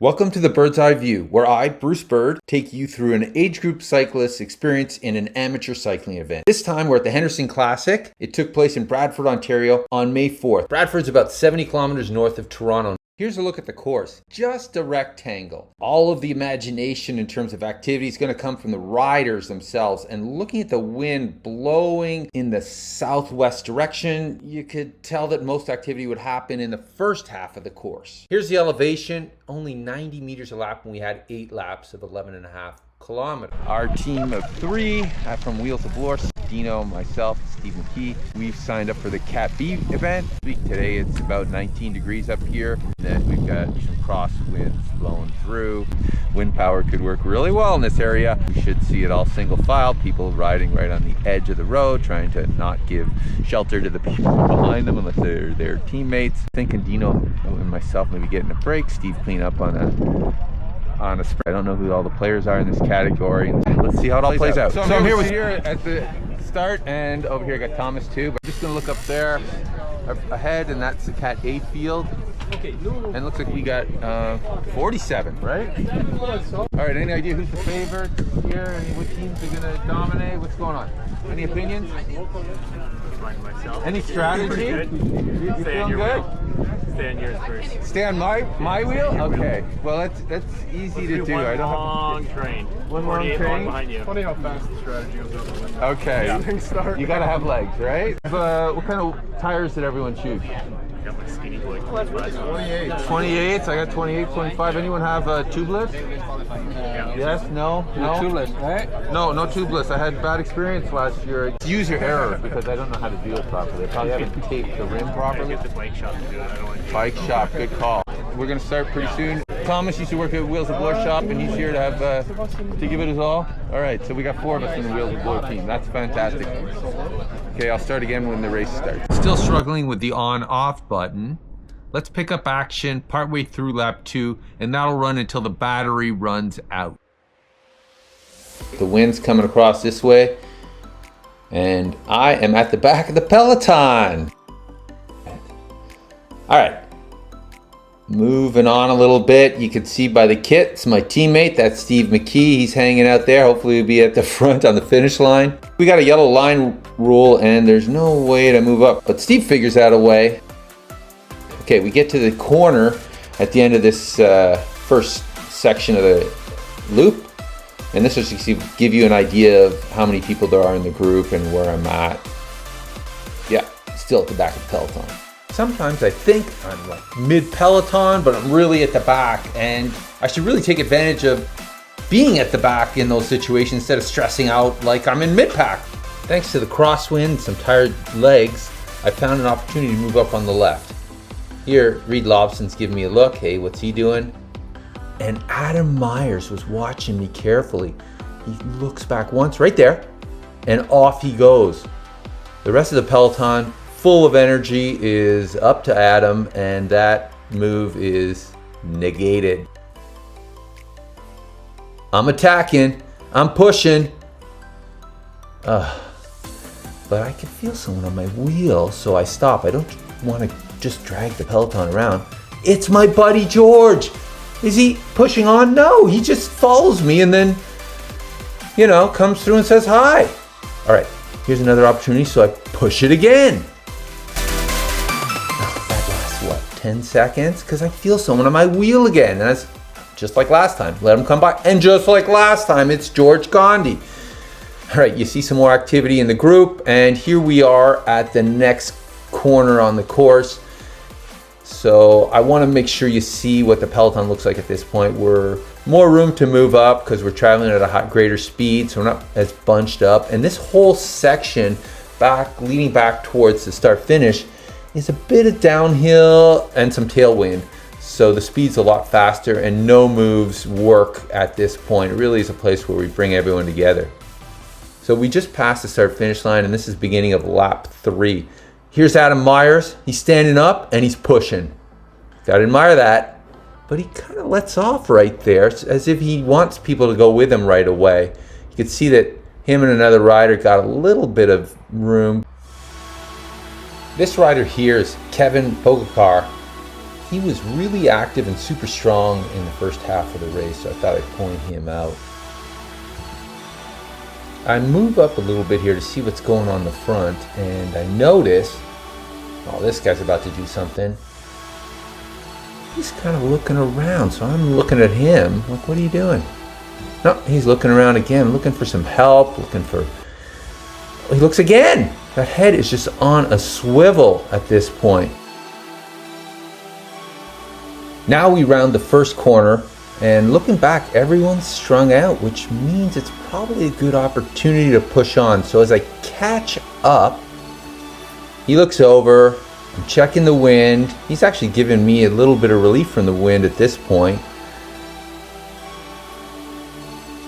Welcome to the Bird's Eye View, where I, Bruce Bird, take you through an age group cyclist's experience in an amateur cycling event. This time we're at the Henderson Classic. It took place in Bradford, Ontario on May 4th. Bradford's about 70 kilometers north of Toronto. Here's a look at the course. Just a rectangle. All of the imagination in terms of activity is going to come from the riders themselves. And looking at the wind blowing in the southwest direction, you could tell that most activity would happen in the first half of the course. Here's the elevation, only 90 meters a lap, and we had 8 laps of 11.5 kilometers. Our team of 3 from Wheels of Lore, Dino, myself, Steve McKee. We've signed up for the Cat B event. Today it's about 19 degrees up here. Then we've got some crosswinds blowing through. Wind power could work really well in this area. We should see it all single file, people riding right on the edge of the road, trying to not give shelter to the people behind them unless they're their teammates. Thinking Dino and myself maybe getting a break, Steve clean up on a spread. I don't know who all the players are in this category. Let's see how it all plays out. So I'm here at the start, and over here I got Thomas too, but I'm just gonna look up there ahead, and that's the Cat A field. Okay, and it looks like we got 47, right? All right, any idea who's the favorite here? What teams are gonna dominate? What's going on? Any opinions? Myself. Any strategy? You feeling good? Stay on yours first. Stay on my wheel? Okay. Well, that's easy to do. I don't long train. One long train behind you. Funny how fast the strategy goes. Okay. Yeah. You gotta have legs, right? What kind of tires did everyone choose? I got my skinny boy. 28. 28s. I got 28, 25. Anyone have tubeless? Yes? No? No? Tubeless, right? No tubeless. I had bad experience last year. It's user error because I don't know how to do it properly. I probably haven't taped the rim properly. Get the bike shop to do it. I don't want to Bike shop, good call. We're gonna start pretty soon. Thomas used to work at Wheels of Lore shop, and he's here to have to give it his all. All right, so we got 4 of us in the Wheels of Lore team. That's fantastic. Okay, I'll start again when the race starts. Still struggling with the on-off button. Let's pick up action partway through lap 2, and that'll run until the battery runs out. The wind's coming across this way, and I am at the back of the peloton. All right, moving on a little bit. You can see by the kit, it's my teammate, that's Steve McKee. He's hanging out there. Hopefully he'll be at the front on the finish line. We got a yellow line rule, and there's no way to move up, but Steve figures out a way. Okay, we get to the corner at the end of this first section of the loop, and this will just give you an idea of how many people there are in the group and where I'm at. Yeah, still at the back of the peloton. Sometimes I think I'm like mid-peloton, but I'm really at the back, and I should really take advantage of being at the back in those situations instead of stressing out like I'm in mid-pack. Thanks to the crosswind and some tired legs, I found an opportunity to move up on the left. Here, Reed Lobson's giving me a look. Hey, what's he doing? And Adam Myers was watching me carefully. He looks back once, right there, and off he goes. The rest of the peloton, full of energy, is up to Adam, and that move is negated. I'm attacking, I'm pushing. But I can feel someone on my wheel, so I stop. I don't want to just drag the peloton around. It's my buddy George. Is he pushing on? No, he just follows me and then, comes through and says hi. All right, here's another opportunity, so I push it again. That lasts, what, 10 seconds? Because I feel someone on my wheel again. And that's just like last time. Let him come by. And just like last time, it's George Gandhi. All right, you see some more activity in the group, and here we are at the next corner on the course. So I want to make sure you see what the peloton looks like at this point. We're more room to move up because we're traveling at a greater speed, so we're not as bunched up. And this whole section leading back towards the start finish is a bit of downhill and some tailwind. So the speed's a lot faster, and no moves work at this point. It really is a place where we bring everyone together. So we just passed the start finish line, and this is beginning of lap 3. Here's Adam Myers. He's standing up and he's pushing. Gotta admire that. But he kind of lets off right there, as if he wants people to go with him right away. You can see that him and another rider got a little bit of room. This rider here is Kevin Pogacar. he was really active and super strong in the first half of the race, so I thought I'd point him out. I move up a little bit here to see what's going on in the front, and I notice, oh, this guy's about to do something. He's kind of looking around, so I'm looking at him like, what are you doing? No, he's looking around again, looking for some help, looking for... He looks again! That head is just on a swivel at this point. Now we round the first corner, and looking back, everyone's strung out, which means it's probably a good opportunity to push on. So as I catch up, he looks over, I'm checking the wind. He's actually giving me a little bit of relief from the wind at this point. You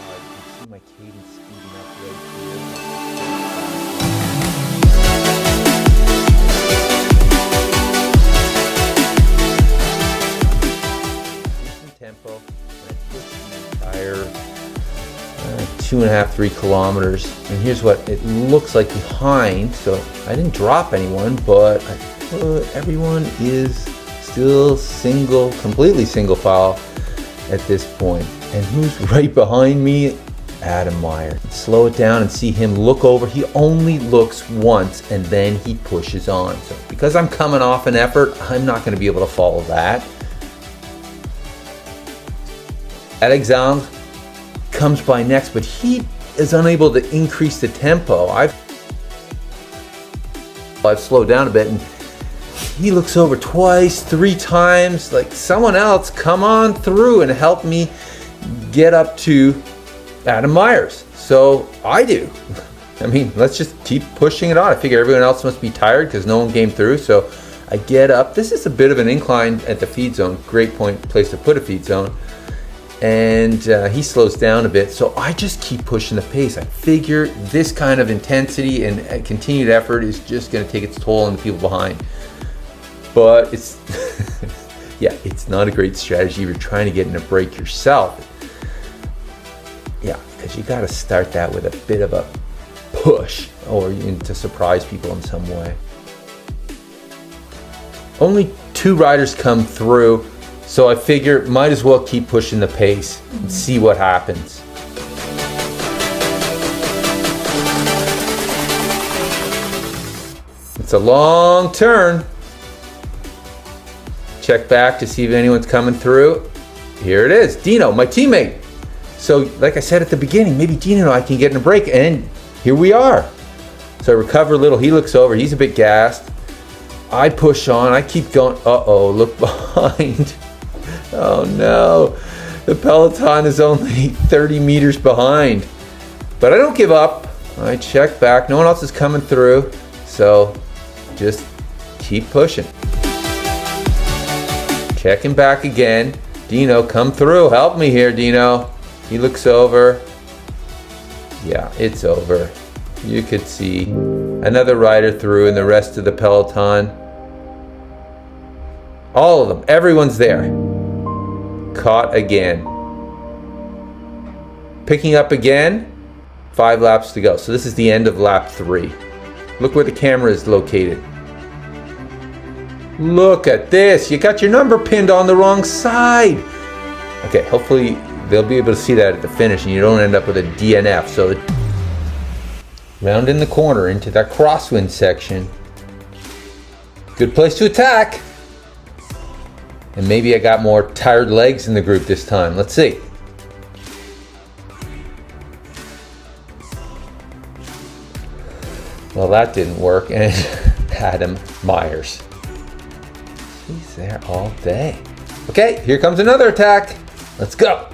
can see my cadence speeding up right here. Decent tempo, and I pushed the entire 2.5, 3 kilometers. And here's what it looks like behind. So I didn't drop anyone, but everyone is still completely single file at this point. And who's right behind me? Adam Meyer. Slow it down and see him look over. He only looks once and then he pushes on. So because I'm coming off an effort, I'm not going to be able to follow that. Alexandre comes by next, but he is unable to increase the tempo. I've slowed down a bit, and he looks over twice, 3 times, like, someone else come on through and help me get up to Adam Myers. So I do. I mean, let's just keep pushing it on. I figure everyone else must be tired because no one came through. So I get up. This is a bit of an incline at the feed zone. Great place to put a feed zone. And he slows down a bit, so I just keep pushing the pace. I figure this kind of intensity and continued effort is just going to take its toll on the people behind. But it's, yeah, it's not a great strategy if you're trying to get in a break yourself. Yeah, because you got to start that with a bit of a push, or to surprise people in some way. Only 2 riders come through. So I figure might as well keep pushing the pace and see what happens. It's a long turn. Check back to see if anyone's coming through. Here it is, Dino, my teammate. So like I said at the beginning, maybe Dino and I can get in a break, and here we are. So I recover a little, he looks over, he's a bit gassed. I push on, I keep going, uh-oh, look behind. Oh no, the peloton is only 30 meters behind. But I don't give up. I check back, no one else is coming through, so just keep pushing. Checking back again. Dino, come through, help me here, Dino. He looks over. Yeah, it's over. You could see another rider through and the rest of the peloton. All of them, everyone's there. Caught again. Picking up again. 5 laps to go. So this is the end of lap 3. Look where the camera is located. Look at this. You got your number pinned on the wrong side. Okay, hopefully they'll be able to see that at the finish and you don't end up with a DNF. So round in the corner into that crosswind section. Good place to attack. And maybe I got more tired legs in the group this time. Let's see. Well, that didn't work. And Adam Myers. He's there all day. Okay, here comes another attack. Let's go.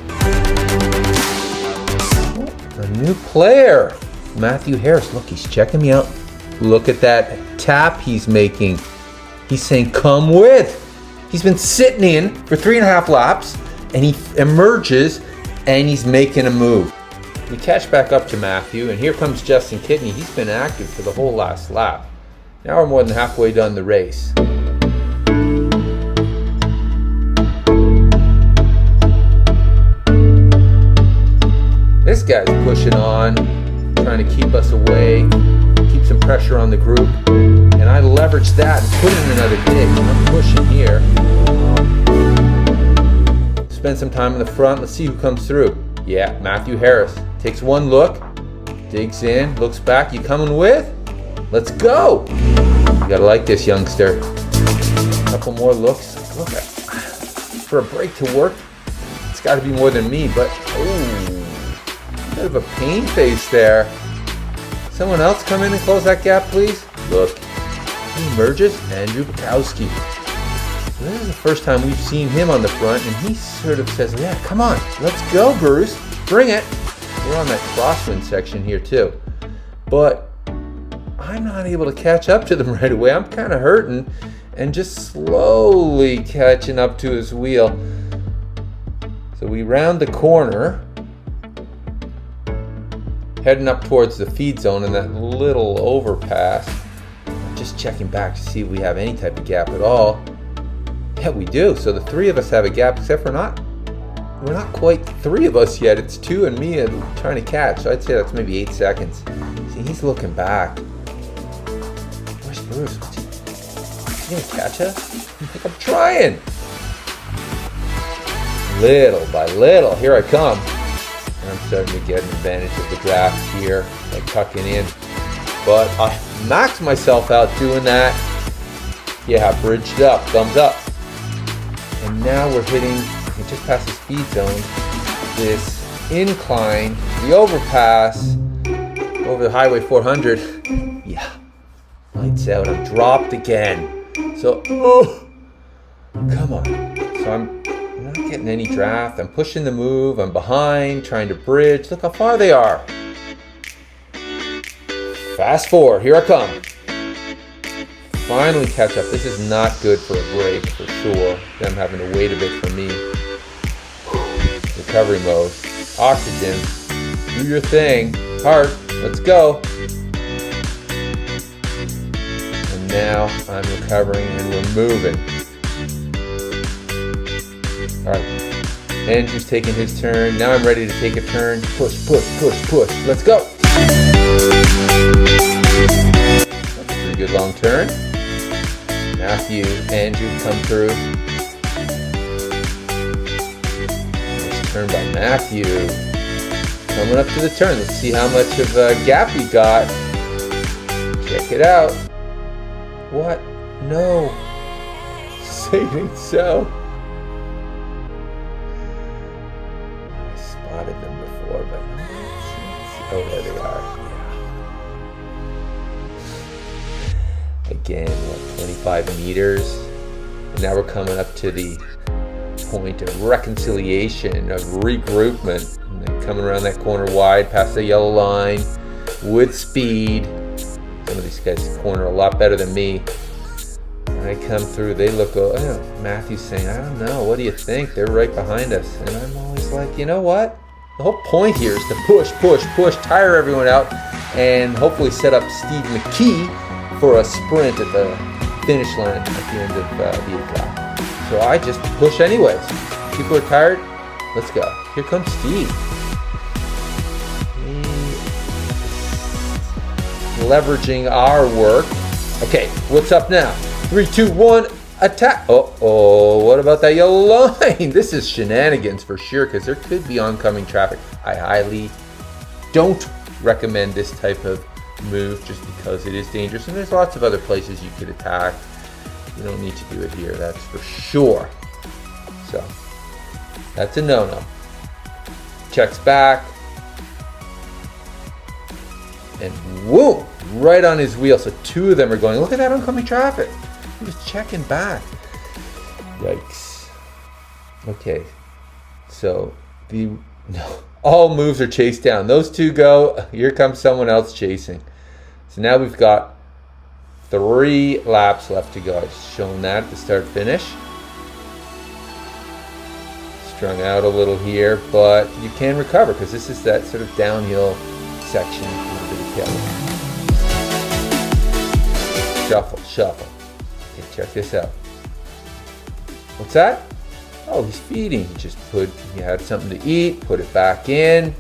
Oh, a new player. Matthew Harris. Look, he's checking me out. Look at that tap he's making. He's saying, come with. He's been sitting in for 3.5 laps, and he emerges, and he's making a move. We catch back up to Matthew, and here comes Justin Kidney. He's been active for the whole last lap. Now we're more than halfway done the race. This guy's pushing on, trying to keep us away, keep some pressure on the group. And I leverage that and put in another dig. I'm pushing here. spend some time in the front. Let's see who comes through. Yeah, Matthew Harris. Takes one look, digs in, looks back. You coming with? Let's go. You gotta like this youngster. Couple more looks. Look at, for a break to work, it's gotta be more than me, but ooh, bit of a pain face there. Someone else come in and close that gap, please. Look, he emerges, Andrew Bukowski. So this is the first time we've seen him on the front, and he sort of says, yeah, come on, let's go, Bruce, bring it. We're on that crosswind section here too. But I'm not able to catch up to them right away. I'm kind of hurting and just slowly catching up to his wheel. So we round the corner, heading up towards the feed zone in that little overpass. Just checking back to see if we have any type of gap at all. Yeah, we do. So the three of us have a gap, except we're not quite three of us yet. It's two and me trying to catch. So I'd say that's maybe 8 seconds. See, he's looking back. Where's Bruce? Is he gonna catch us? I think I'm trying. Little by little, here I come. I'm starting to get an advantage of the draft here, like tucking in. But I maxed myself out doing that. Yeah, bridged up, thumbs up. And now we're hitting, we just past the speed zone, this incline, the overpass, over the Highway 400. Yeah, lights out, I'm dropped again. So, oh, come on. So I'm not getting any draft. I'm pushing the move. I'm behind, trying to bridge. Look how far they are. Fast forward. Here I come. Finally catch up. This is not good for a break for sure. Them having to wait a bit for me. Recovery mode. Oxygen. Do your thing. Heart. Let's go. And now I'm recovering and we're moving. All right, Andrew's taking his turn. Now I'm ready to take a turn. Push, push, push, push. Let's go. That's a pretty good long turn. Matthew, Andrew come through. Nice turn by Matthew. Coming up to the turn. Let's see how much of a gap we got. Check it out. What? No. Saving so. Spotted them before, but oh, there they are. Yeah. Again, what, 25 meters, and now we're coming up to the point of reconciliation, of regroupment, and then coming around that corner wide, past the yellow line, with speed. Some of these guys corner a lot better than me. I come through, they look, Matthew's saying, I don't know, what do you think? They're right behind us. And I'm always like, you know what? The whole point here is to push, push, push, tire everyone out, and hopefully set up Steve McKee for a sprint at the finish line at the end of the 8 lap. So I just push anyways. People are tired, let's go. Here comes Steve. Leveraging our work. Okay, what's up now? 3, 2, 1, attack. Oh, what about that yellow line? This is shenanigans for sure, because there could be oncoming traffic. I highly don't recommend this type of move just because it is dangerous, and there's lots of other places you could attack. You don't need to do it here, that's for sure. So, that's a no-no. Checks back. And whoa, right on his wheel. So 2 of them are going, look at that oncoming traffic. He was checking back. Yikes. Okay, so all moves are chased down. Those 2 go, here comes someone else chasing. So now we've got 3 laps left to go. I've shown that at the start finish. Strung out a little here, but you can recover because this is that sort of downhill section. A little bit of tailwind. Shuffle, shuffle. Okay, check this out. What's that? Oh, he's feeding. He had something to eat, put it back in,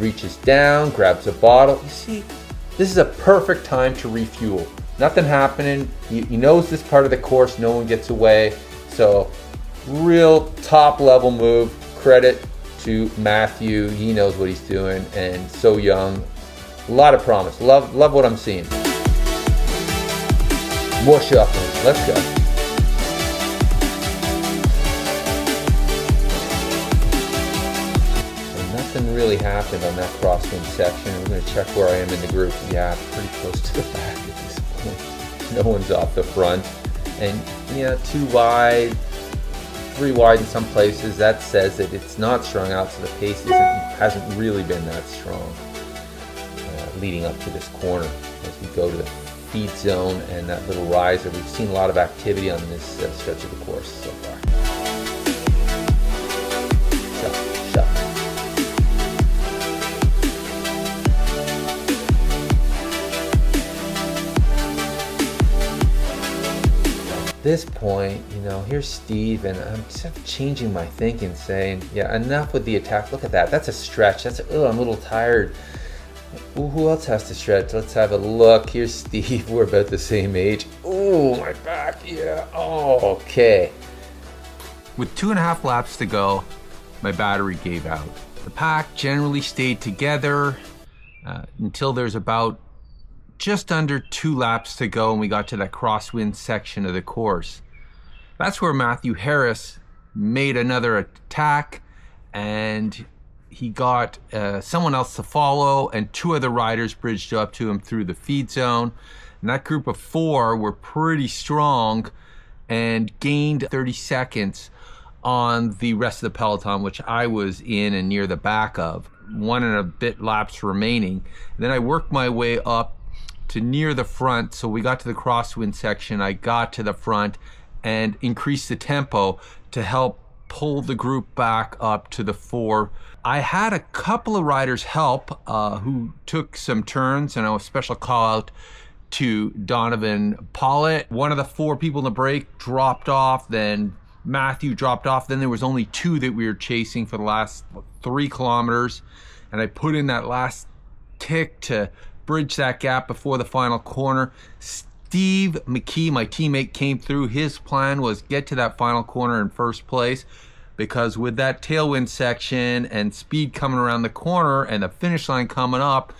reaches down, grabs a bottle. You see, this is a perfect time to refuel. Nothing happening. He knows this part of the course, no one gets away. So Real top level move. Credit to Matthew. He knows what he's doing and so young. A lot of promise. Love what I'm seeing. More shuffling. Let's go. So nothing really happened on that crosswind section. We're going to check where I am in the group. Yeah, pretty close to the back at this point. No one's off the front. And yeah, 2 wide. 3 wide in some places. That says that it's not strung out, so the pace hasn't really been that strong leading up to this corner. As we go to the feed zone and that little riser, we've seen a lot of activity on this stretch of the course so far. Shuffle. This point, here's Steve, and I'm just changing my thinking, saying, yeah, enough with the attack. Look at that. That's a stretch. I'm a little tired. Ooh, who else has to stretch? Let's have a look. Here's Steve. We're about the same age. Oh, my back. Yeah. Oh, okay. With 2.5 laps to go, my battery gave out. The pack generally stayed together until there's about just under 2 laps to go, and we got to that crosswind section of the course. That's where Matthew Harris made another attack, and he got someone else to follow, and 2 other riders bridged up to him through the feed zone. And that group of 4 were pretty strong and gained 30 seconds on the rest of the peloton, which I was in and near the back of. 1 and a bit laps remaining. And then I worked my way up to near the front, so we got to the crosswind section. I got to the front and increased the tempo to help pull the group back up to the 4. I had a couple of riders help who took some turns, and a special call out to Donovan Pollitt. One of the 4 people in the break dropped off, then Matthew dropped off, then there was only 2 that we were chasing for the last 3 kilometers, and I put in that last tick to bridge that gap before the final corner. Steve McKee, my teammate, came through. His plan was get to that final corner in first place, because with that tailwind section and speed coming around the corner and the finish line coming up,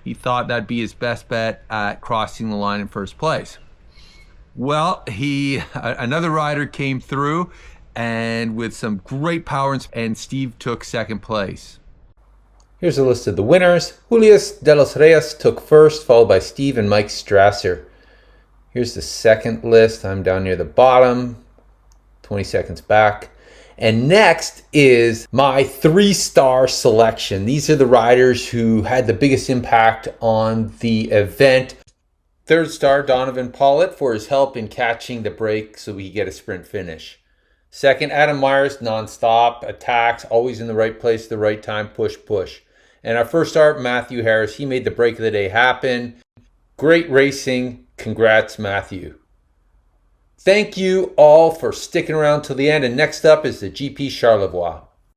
he thought that'd be his best bet at crossing the line in first place. Well, another rider came through, and with some great power, and Steve took second place. Here's a list of the winners. Julius de los Reyes took first, followed by Steve and Mike Strasser. Here's the second list. I'm down near the bottom, 20 seconds back. And next is my 3-star selection. These are the riders who had the biggest impact on the event. 3rd star, Donovan Pollitt, for his help in catching the break so we get a sprint finish. 2nd, Adam Myers, non-stop, attacks, always in the right place at the right time, push. And our 1st star, Matthew Harris, he made the break of the day happen. Great racing. Congrats, Matthew. Thank you all for sticking around till the end. And next up is the GP Charlevoix.